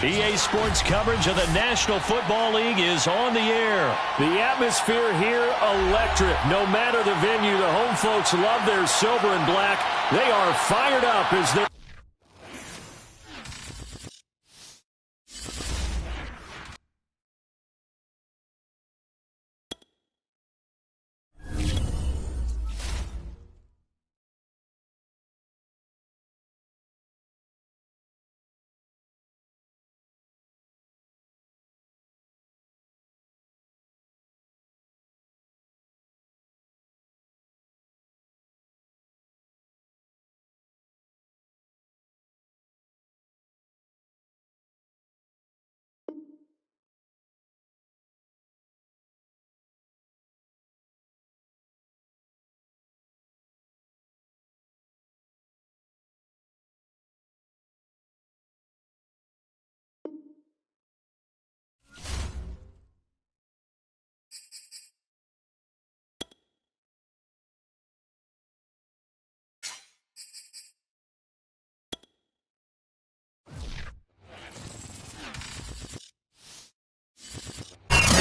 EA Sports coverage of the National Football League is on the air. The atmosphere here, electric. No matter the venue, the home folks love their silver and black. They are fired up as they...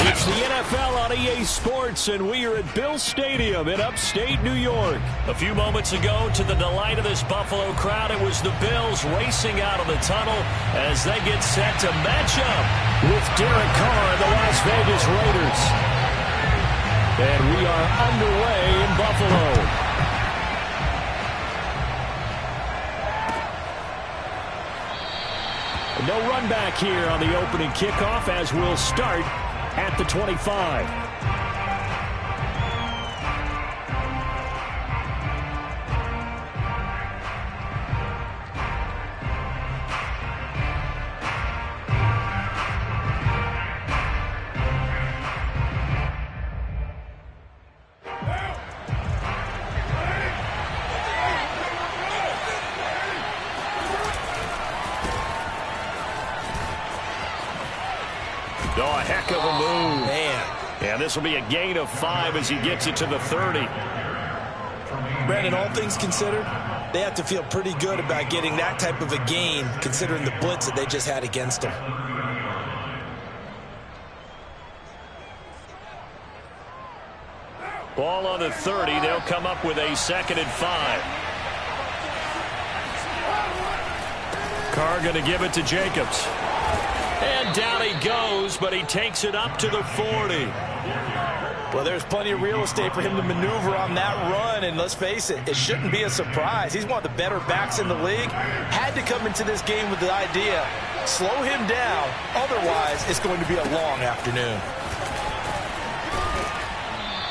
It's the NFL on EA Sports, and we are at Bill Stadium in upstate New York. A few moments ago, to the delight of this Buffalo crowd, it was the Bills racing out of the tunnel as they get set to match up With Derek Carr and the Las Vegas Raiders. And we are underway in Buffalo. No run back here on the opening kickoff as we'll start at the 25. Oh, a heck of a move. Man. And this will be a gain of 5 as he gets it to the 30. Brandon, all things considered, they have to feel pretty good about getting that type of a gain considering the blitz that they just had against them. Ball on the 30. They'll come up with a 2nd and 5. Carr going to give it to Jacobs. And down he goes, but he takes it up to the 40. Well, there's plenty of real estate for him to maneuver on that run, and let's face it, it shouldn't be a surprise. He's one of the better backs in the league. Had to come into this game with the idea, slow him down, otherwise it's going to be a long afternoon.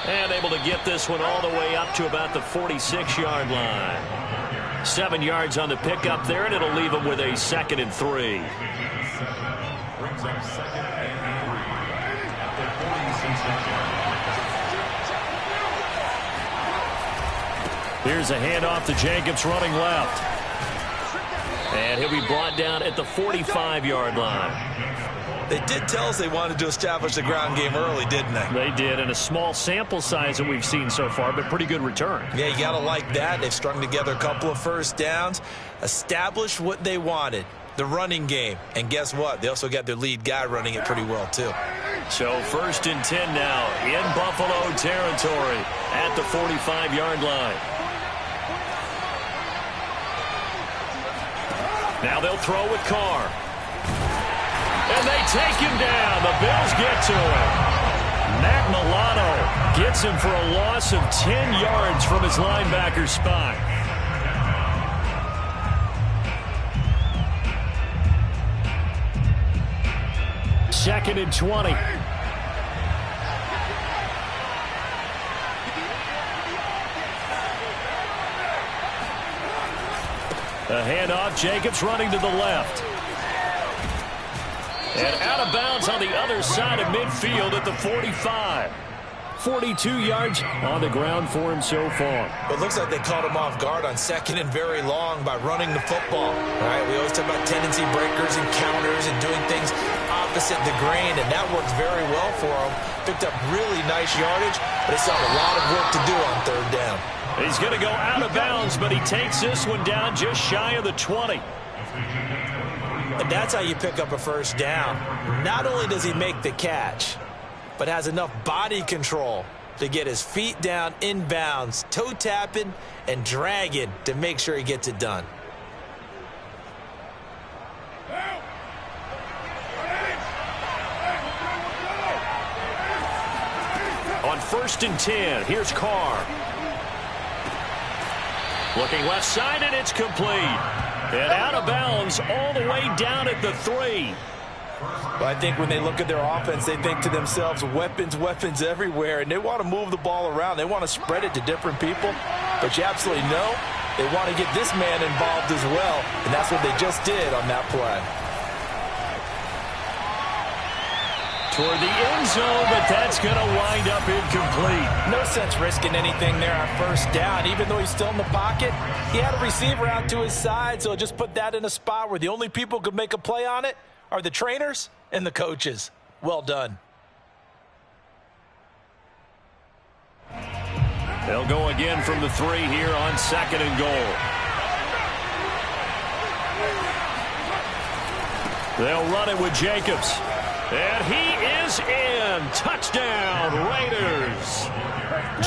And able to get this one all the way up to about the 46-yard line. 7 yards on the pickup there, and it'll leave him with a 2nd and 3. Here's a handoff to Jacobs running left. And he'll be brought down at the 45-yard line. They did tell us they wanted to establish the ground game early, didn't they? They did, and a small sample size that we've seen so far, but pretty good return. Yeah, you got to like that. They've strung together a couple of first downs, established what they wanted, the running game. And guess what? They also got their lead guy running it pretty well, too. So 1st and 10 now in Buffalo territory at the 45-yard line. Now they'll throw with Carr. And they take him down. The Bills get to him. Matt Milano gets him for a loss of 10 yards from his linebacker spot. Second and 20. A handoff, Jacobs running to the left. And out of bounds on the other side of midfield at the 45. 42 yards on the ground for him so far. It looks like they caught him off guard on 2nd and very long by running the football. All right, we always talk about tendency breakers and counters and doing things opposite the grain, and that works very well for him. Picked up really nice yardage, but he still had a lot of work to do on 3rd down. He's going to go out of bounds, but he takes this one down just shy of the 20. And that's how you pick up a first down. Not only does he make the catch, but has enough body control to get his feet down inbounds, toe tapping and dragging to make sure he gets it done. On 1st and 10, here's Carr. Looking left side, and it's complete. And out of bounds all the way down at the 3. Well, I think when they look at their offense, they think to themselves, weapons, weapons everywhere, and they want to move the ball around. They want to spread it to different people, but you absolutely know they want to get this man involved as well, and that's what they just did on that play. Toward the end zone, but that's going to wind up incomplete. No sense risking anything there on first down. Even though he's still in the pocket, he had a receiver out to his side, so just put that in a spot where the only people who could make a play on it are the trainers and the coaches. Well done. They'll go again from the 3 here on 2nd and goal. They'll run it with Jacobs. And he is in. Touchdown, Raiders.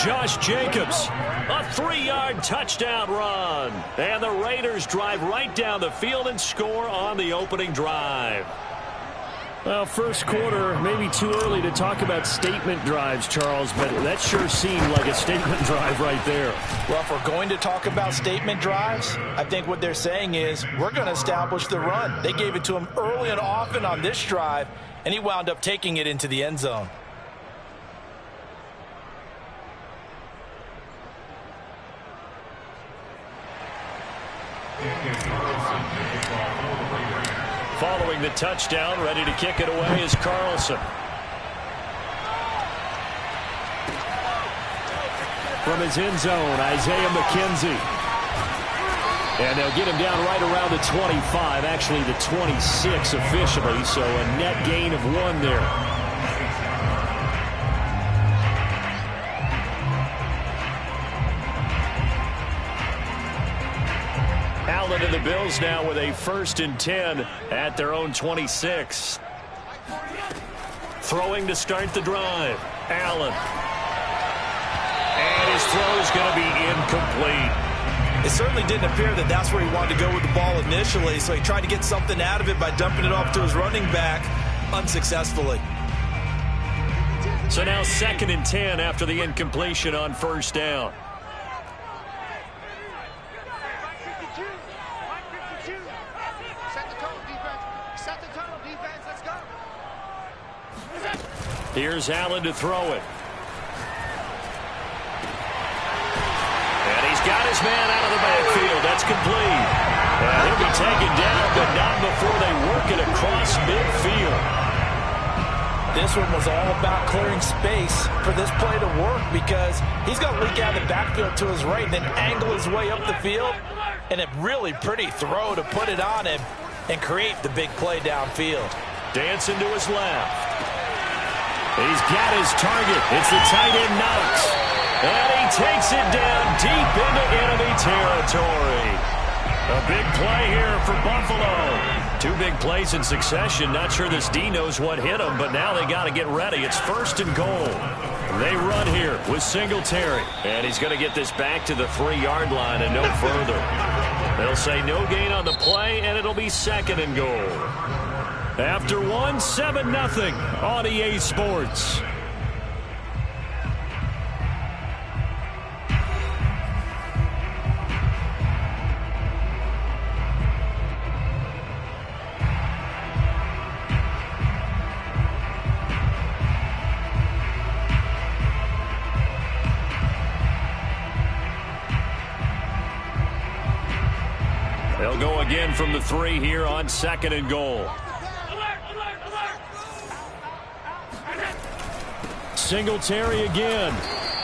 Josh Jacobs, a 3-yard touchdown run. And the Raiders drive right down the field and score on the opening drive. Well, first quarter, maybe too early to talk about statement drives, Charles, but that sure seemed like a statement drive right there. Well, if we're going to talk about statement drives, I think what they're saying is we're going to establish the run. They gave it to him early and often on this drive, and he wound up taking it into the end zone. Following the touchdown, ready to kick it away is Carlson. From his end zone, Isaiah McKenzie. And they'll get him down right around the 25, actually the 26 officially, so a net gain of 1 there. Allen and the Bills now with a 1st and 10 at their own 26. Throwing to start the drive. Allen. And his throw is going to be incomplete. It certainly didn't appear that that's where he wanted to go with the ball initially, so he tried to get something out of it by dumping it off to his running back unsuccessfully. So now 2nd and 10 after the incompletion on 1st down. Here's Allen to throw it. And he's got his man out of the backfield. That's complete. And he'll be taken down, but not before they work it across midfield. This one was all about clearing space for this play to work because he's going to leak out of the backfield to his right and then angle his way up the field. And a really pretty throw to put it on him and create the big play downfield. Dancing to his left. He's got his target. It's the tight end Knox. And he takes it down deep into enemy territory. A big play here for Buffalo. 2 big plays in succession. Not sure this D knows what hit him, but now they got to get ready. It's 1st and goal. They run here with Singletary. And he's going to get this back to the 3-yard line and no further. They'll say no gain on the play, and it'll be 2nd and goal. After 1, 7-0 on EA Sports. They'll go again from the 3 here on 2nd and goal. Singletary again.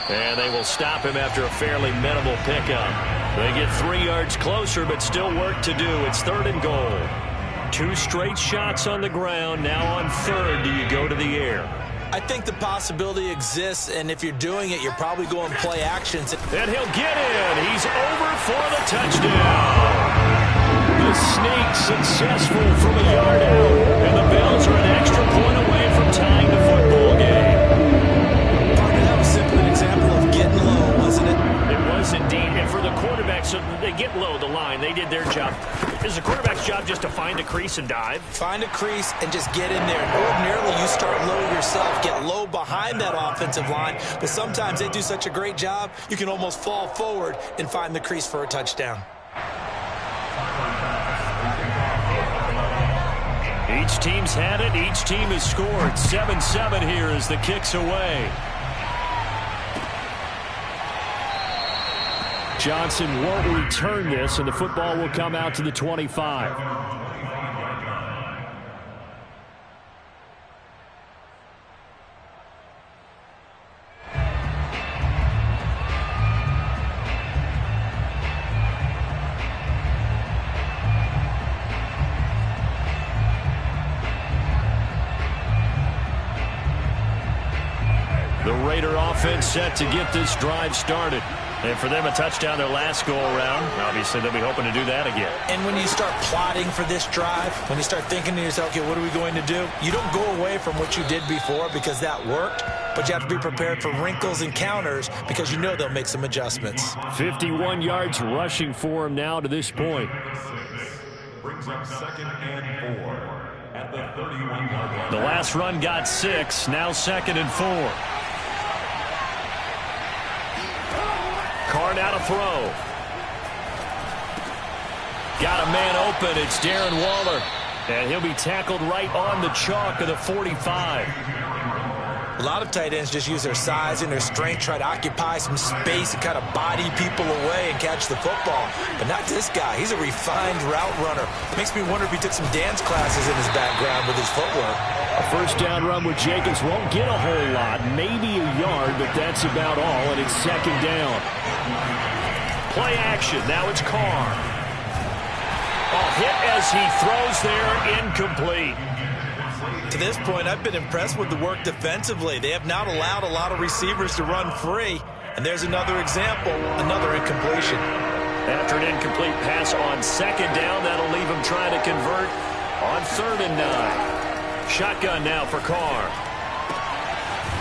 And they will stop him after a fairly minimal pickup. They get 3 yards closer, but still work to do. It's 3rd and goal. 2 straight shots on the ground. Now on 3rd, do you go to the air? I think the possibility exists, and if you're doing it, you're probably going play actions. And he'll get in. He's over for the touchdown. The sneak Is the quarterback's job just to find a crease and dive? Find a crease and just get in there. And ordinarily, you start low yourself, get low behind that offensive line. But sometimes they do such a great job, you can almost fall forward and find the crease for a touchdown. Each team's had it. Each team has scored. 7-7 here as the kick's away. Johnson won't return this, and the football will come out to the 25. The Raider offense set to get this drive started. And for them, a touchdown their last go-around. Obviously, they'll be hoping to do that again. And when you start plotting for this drive, when you start thinking to yourself, okay, what are we going to do? You don't go away from what you did before because that worked, but you have to be prepared for wrinkles and counters because you know they'll make some adjustments. 51 yards rushing for him now to this point. Brings up 2nd and 4 at the 31-yard line. The last run got 6, now 2nd and 4. Carr now to throw. Got a man open. It's Darren Waller. And he'll be tackled right on the chalk of the 45. A lot of tight ends just use their size and their strength, try to occupy some space and kind of body people away and catch the football. But not this guy. He's a refined route runner. Makes me wonder if he took some dance classes in his background with his footwork. A first down run with Jacobs won't get a whole lot, maybe a yard, but that's about all, and it's 2nd down. Play action. Now it's Carr. Hit as he throws there, incomplete. To this point, I've been impressed with the work defensively. They have not allowed a lot of receivers to run free. And there's another example, another incompletion. After an incomplete pass on 2nd down, that'll leave him trying to convert on 3rd and 9. Shotgun now for Carr.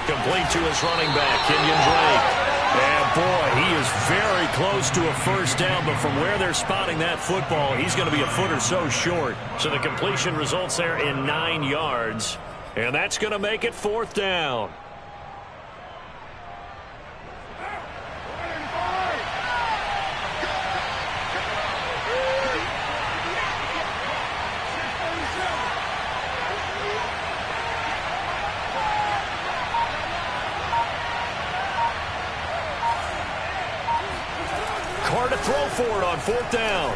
Complete to his running back, Kenyon Drake. And boy, he is very close to a first down, but from where they're spotting that football, he's going to be a foot or so short. So the completion results there in 9 yards, and that's going to make it 4th down. Carr to throw for it on 4th down.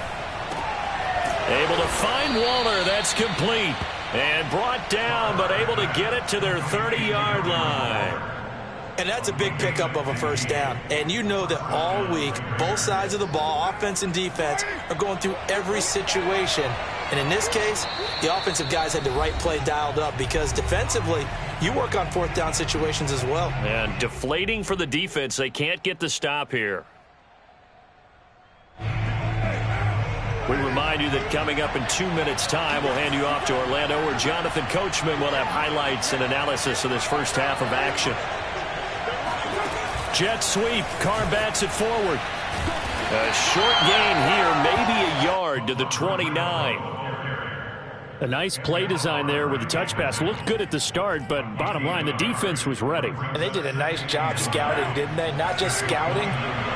Able to find Waller. That's complete. And brought down, but able to get it to their 30-yard line. And that's a big pickup of a first down. And you know that all week, both sides of the ball, offense and defense, are going through every situation. And in this case, the offensive guys had the right play dialed up because defensively, you work on 4th down situations as well. And deflating for the defense. They can't get the stop here. We remind you that coming up in 2 minutes' time, we'll hand you off to Orlando, where Jonathan Coachman will have highlights and analysis of this first half of action. Jet sweep. Carr bats it forward. A short gain here, maybe a yard to the 29. A nice play design there with the touch pass. Looked good at the start, but bottom line, the defense was ready. And they did a nice job scouting, didn't they? Not just scouting,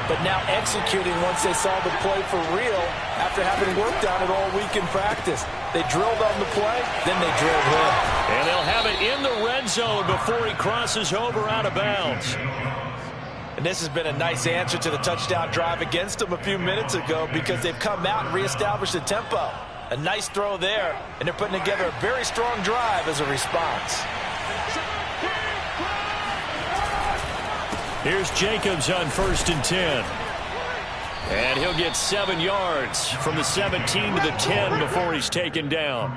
but now executing once they saw the play for real after having worked on it all week in practice. They drilled on the play, then they drilled him. And they'll have it in the red zone before he crosses over out of bounds. And this has been a nice answer to the touchdown drive against them a few minutes ago because they've come out and reestablished the tempo. A nice throw there, and they're putting together a very strong drive as a response. Here's Jacobs on 1st and 10. And he'll get 7 yards from the 17 to the 10 before he's taken down.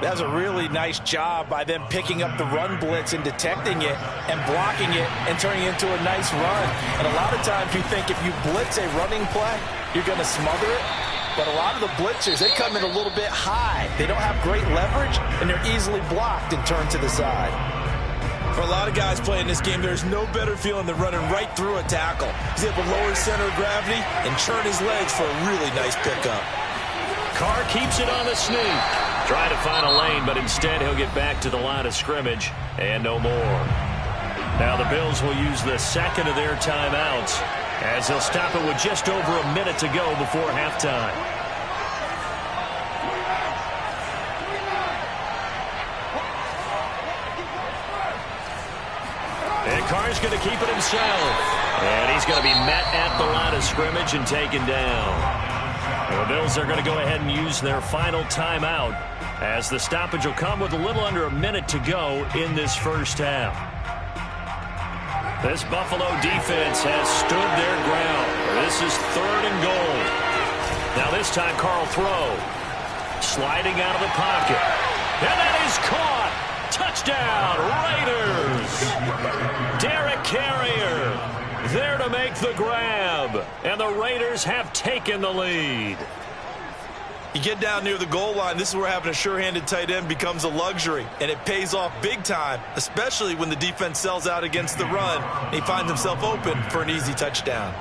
That was a really nice job by them picking up the run blitz and detecting it and blocking it and turning it into a nice run. And a lot of times you think if you blitz a running play, you're going to smother it. But a lot of the blitzers, they come in a little bit high. They don't have great leverage, and they're easily blocked and turned to the side. For a lot of guys playing this game, there's no better feeling than running right through a tackle. He's able to lower his center of gravity and churn his legs for a really nice pickup. Carr keeps it on the sneak. Trying to find a lane, but instead he'll get back to the line of scrimmage and no more. Now the Bills will use the second of their timeouts as they'll stop it with just over a minute to go before halftime. And Carr's going to keep it himself. And he's going to be met at the line of scrimmage and taken down. The Bills are going to go ahead and use their final timeout as the stoppage will come with a little under a minute to go in this first half. This Buffalo defense has stood their ground. This is 3rd and goal. Now this time Carr throw. Sliding out of the pocket. And that is caught. Touchdown, Raiders. Derek Carrier there to make the grab. And the Raiders have taken the lead. You get down near the goal line, this is where having a sure-handed tight end becomes a luxury, and it pays off big time, especially when the defense sells out against the run, and he finds himself open for an easy touchdown.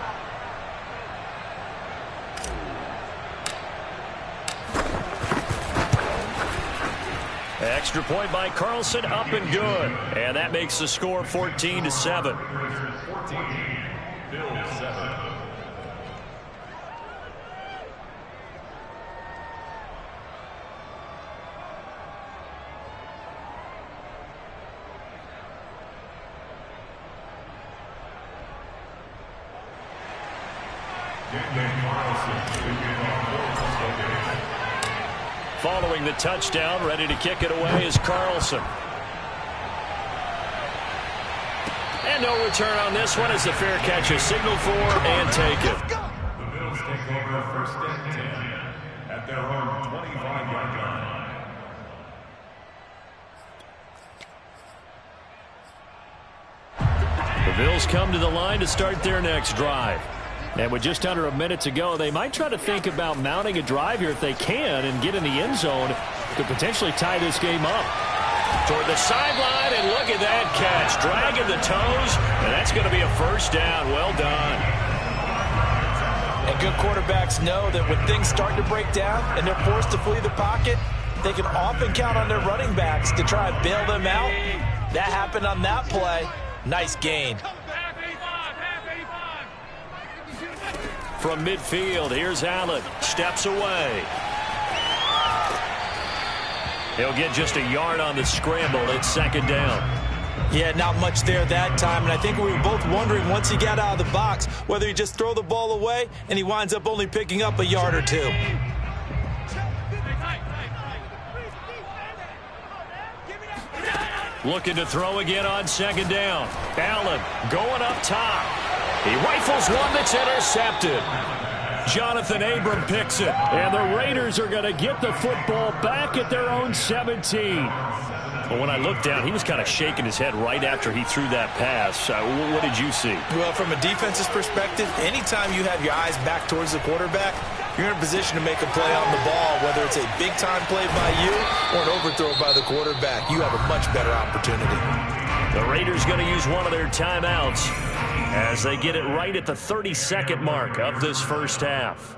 Extra point by Carlson, up and good. And that makes the score 14-7. 14, Bills 7. Following the touchdown, ready to kick it away is Carlson. And no return on this one as the fair catch is signaled for and taken. The Bills take over 1st and 10 at their own 25-yard line. The Bills come to the line to start their next drive. And with just under a minute to go, they might try to think about mounting a drive here if they can and get in the end zone to potentially tie this game up. Toward the sideline, and look at that catch. Dragging the toes, and that's going to be a first down. Well done. And good quarterbacks know that when things start to break down and they're forced to flee the pocket, they can often count on their running backs to try and bail them out. That happened on that play. Nice gain. From midfield, here's Allen. Steps away. He'll get just a yard on the scramble. It's 2nd down. Yeah, not much there that time. And I think we were both wondering once he got out of the box whether he just throw the ball away and he winds up only picking up a yard or two. Looking to throw again on 2nd down. Allen going up top. He rifles one that's intercepted. Jonathan Abram picks it. And the Raiders are going to get the football back at their own 17. Well, when I looked down, he was kind of shaking his head right after he threw that pass. What did you see? Well, from a defense's perspective, anytime you have your eyes back towards the quarterback, you're in a position to make a play on the ball, whether it's a big-time play by you or an overthrow by the quarterback. You have a much better opportunity. The Raiders going to use one of their timeouts as they get it right at the 30-second mark of this first half.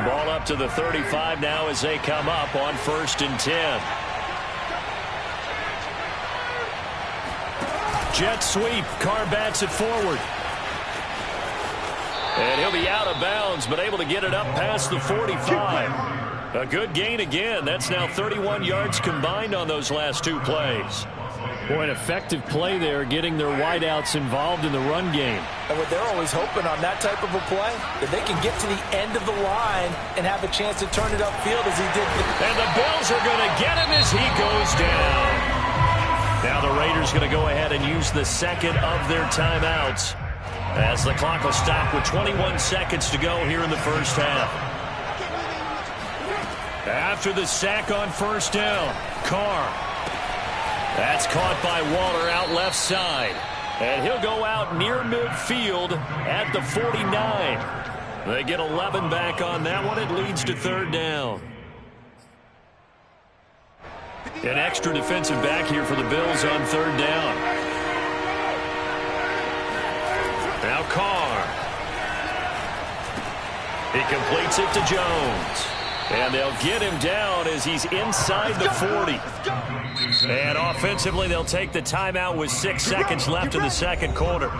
Ball up to the 35 now as they come up on 1st and 10. Jet sweep. Carr bats it forward. And he'll be out of bounds, but able to get it up past the 45. A good gain again. That's now 31 yards combined on those last 2 plays. Boy, an effective play there, getting their wideouts involved in the run game. And what they're always hoping on that type of a play, that they can get to the end of the line and have a chance to turn it upfield as he did. And the Bills are going to get him as he goes down. Now the Raiders going to go ahead and use the second of their timeouts as the clock will stop with 21 seconds to go here in the first half. After the sack on 1st down, Carr. That's caught by Waller out left side. And he'll go out near midfield at the 49. They get 11 back on that one. It leads to third down. An extra defensive back here for the Bills on third down. Now Carr. He completes it to Jones. And they'll get him down as he's inside the 40. And offensively, they'll take the timeout with 6 seconds left in the second quarter.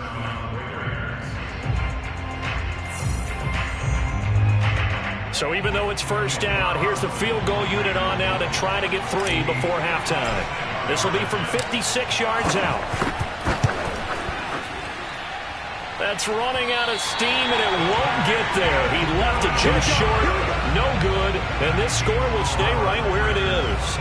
So even though it's first down, here's the field goal unit on now to try to get 3 before halftime. This will be from 56 yards out. That's running out of steam, and it won't get there. He left it just short. No good. And this score will stay right where it is.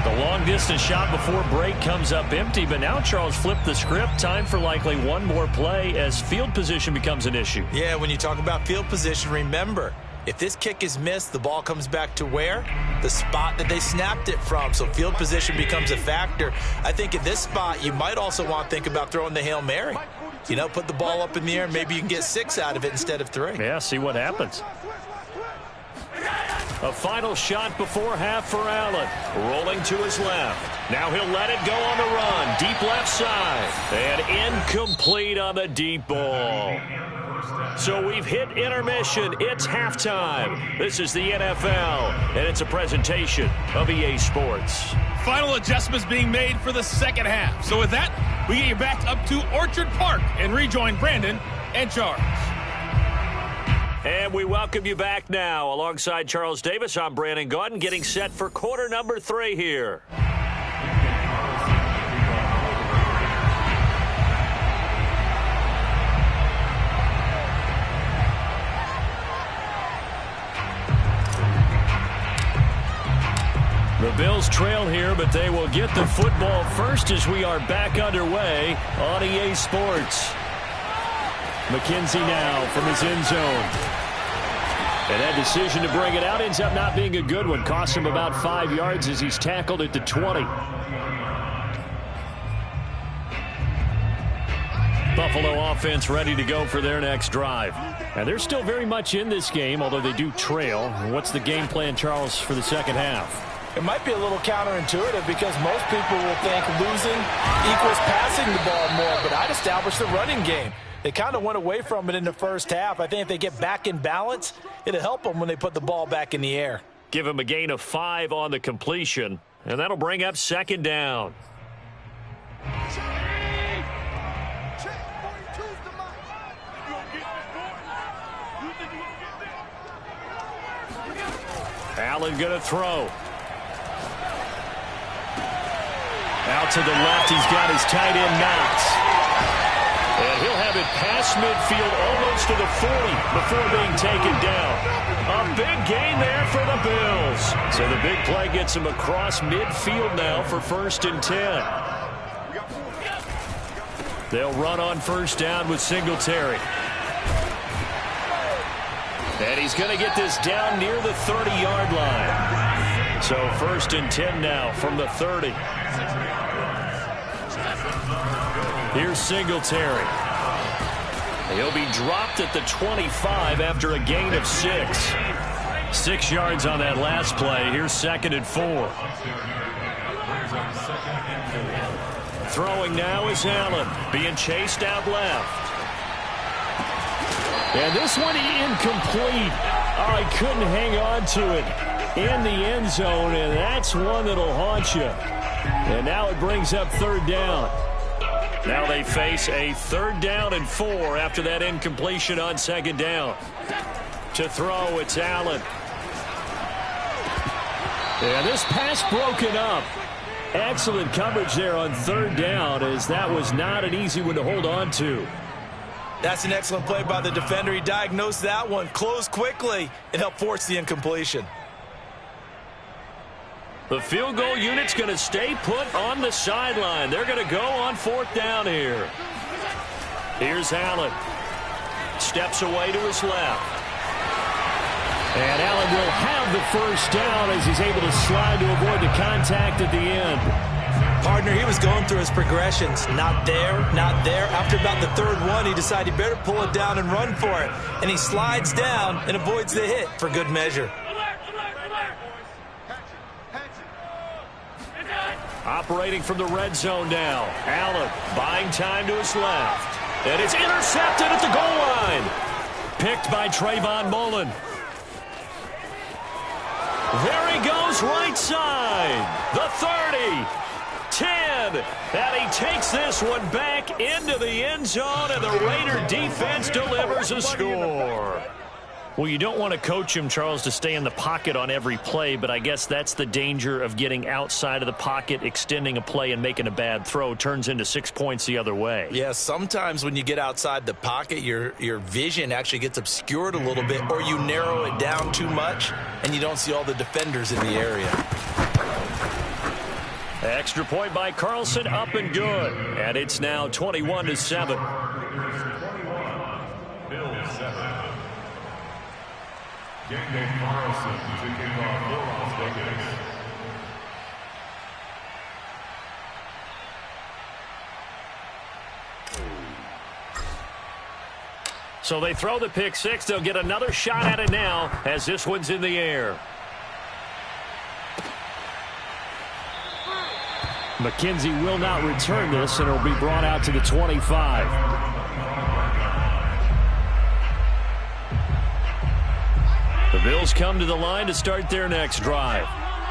The long-distance shot before break comes up empty, but now Charles flipped the script. Time for likely one more play as field position becomes an issue. Yeah, when you talk about field position, remember, if this kick is missed, the ball comes back to where? The spot that they snapped it from. So field position becomes a factor. I think at this spot, you might also want to think about throwing the Hail Mary. You know, put the ball up in the air, and maybe you can get 6 out of it instead of 3. Yeah, see what happens. A final shot before half for Allen. Rolling to his left. Now he'll let it go on the run. Deep left side. And incomplete on the deep ball. So we've hit intermission. It's halftime. This is the NFL, and it's a presentation of EA Sports. Final adjustments being made for the second half. So with that, we get you back up to Orchard Park and rejoin Brandon and Charles. And we welcome you back now. Alongside Charles Davis, I'm Brandon Gaudin, getting set for quarter number 3 here. The Bills trail here, but they will get the football first as we are back underway on EA Sports. McKenzie now from his end zone. And that decision to bring it out ends up not being a good one. Costs him about 5 yards as he's tackled at the 20. Buffalo offense ready to go for their next drive. And they're still very much in this game, although they do trail. What's the game plan, Charles, for the second half? It might be a little counterintuitive because most people will think losing equals passing the ball more, but I'd establish the running game. They kind of went away from it in the first half. I think if they get back in balance, it'll help them when they put the ball back in the air. Give him a gain of 5 on the completion, and that'll bring up second down. Allen going to throw. Out to the left, he's got his tight end Knox. And he'll have it past midfield almost to the 40 before being taken down. A big gain there for the Bills. So the big play gets him across midfield now for 1st and 10. They'll run on first down with Singletary. And he's going to get this down near the 30-yard line. So 1st and 10 now from the 30. Here's Singletary. He'll be dropped at the 25 after a gain of 6. 6 yards on that last play. Here's 2nd and 4. Throwing now is Allen, being chased out left. And this one incomplete. Oh, he couldn't hang on to it in the end zone, and that's one that'll haunt you. And now it brings up 3rd down. Now they face a 3rd down and 4 after that incompletion on 2nd down. To throw, it's Allen. And this pass broken up. Excellent coverage there on 3rd down, as that was not an easy one to hold on to. That's an excellent play by the defender. He diagnosed that one, closed quickly, and helped force the incompletion. The field goal unit's going to stay put on the sideline. They're going to go on 4th down here. Here's Allen. Steps away to his left. And Allen will have the 1st down as he's able to slide to avoid the contact at the end. Partner, he was going through his progressions. Not there, not there. After about the third one, he decided he better pull it down and run for it. And he slides down and avoids the hit for good measure. Operating from the red zone now. Allen buying time to his left. And it's intercepted at the goal line. Picked by Trayvon Mullen. There he goes right side. The 30. 10. And he takes this one back into the end zone, and the Raider defense delivers a score. Well, you don't want to coach him, Charles, to stay in the pocket on every play, but I guess that's the danger of getting outside of the pocket, extending a play, and making a bad throw. Turns into 6 points the other way. Yeah, sometimes when you get outside the pocket, your vision actually gets obscured a little bit, or you narrow it down too much, and you don't see all the defenders in the area. Extra point by Carlson, up and good. And it's now 21-7. Daniel Carlson to kick off for Las Vegas. So they throw the pick six. They'll get another shot at it now as this one's in the air. McKenzie will not return this, and it'll be brought out to the 25. The Bills come to the line to start their next drive.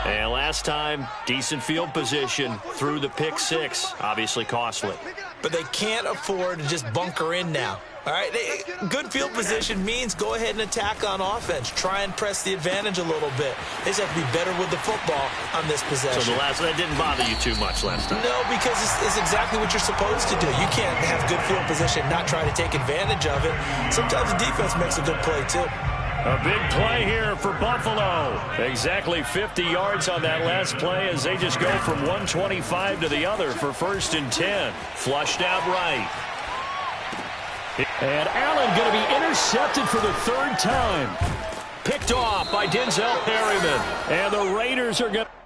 And last time, decent field position through the pick six. Obviously costly. But they can't afford to just bunker in now. All right, good field position means go ahead and attack on offense. Try and press the advantage a little bit. They just have to be better with the football on this possession. So that didn't bother you too much last time? No, because it's exactly what you're supposed to do. You can't have good field position, not try to take advantage of it. Sometimes the defense makes a good play, too. A big play here for Buffalo. Exactly 50 yards on that last play as they just go from 125 to the other for 1st and 10. Flushed out right. And Allen going to be intercepted for the 3rd time. Picked off by Denzel Perryman. And the Raiders are going to...